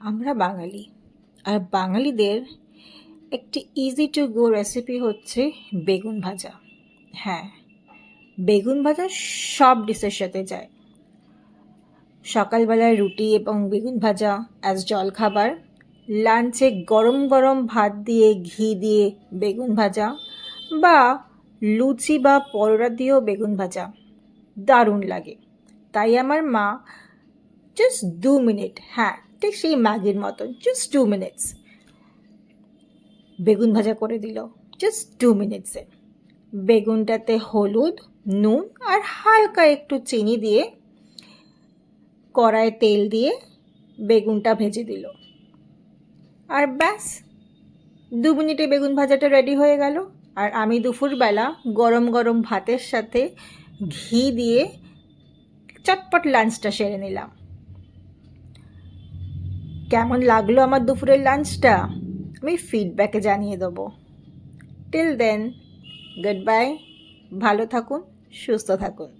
আমরা বাঙালি, আর বাঙালিদের একটি ইজি টু গো রেসিপি হচ্ছে বেগুন ভাজা। হ্যাঁ, বেগুন ভাজা সব ডিশের সাথে যায়। সকালবেলায় রুটি এবং বেগুন ভাজা অ্যাজ জলখাবার, লাঞ্চে গরম গরম ভাত দিয়ে ঘি দিয়ে বেগুন ভাজা, বা লুচি বা পরোটা দিয়েও বেগুন ভাজা দারুণ লাগে। তাই আমার মা জাস্ট 2 মিনিট, হ্যাঁ ঠিক সেই ম্যাগির মতন, জাস্ট 2 মিনিটস বেগুন ভাজা করে দিল। জাস্ট 2 মিনিটসে বেগুনটাতে হলুদ, নুন আর হালকা একটু চিনি দিয়ে কড়ায় তেল দিয়ে বেগুনটা ভেজে দিল, আর ব্যাস 2 মিনিটে বেগুন ভাজাটা রেডি হয়ে গেল। আর আমি দুপুরবেলা গরম গরম ভাতের সাথে ঘি দিয়ে চটপট লাঞ্চটা সেরে নিলাম। কেমন লাগলো আমার দুপুরের লাঞ্চটা আমি ফিডব্যাকে জানিয়ে দেবো। টিল দেন, গুড বাই, ভালো থাকুন, সুস্থ থাকুন।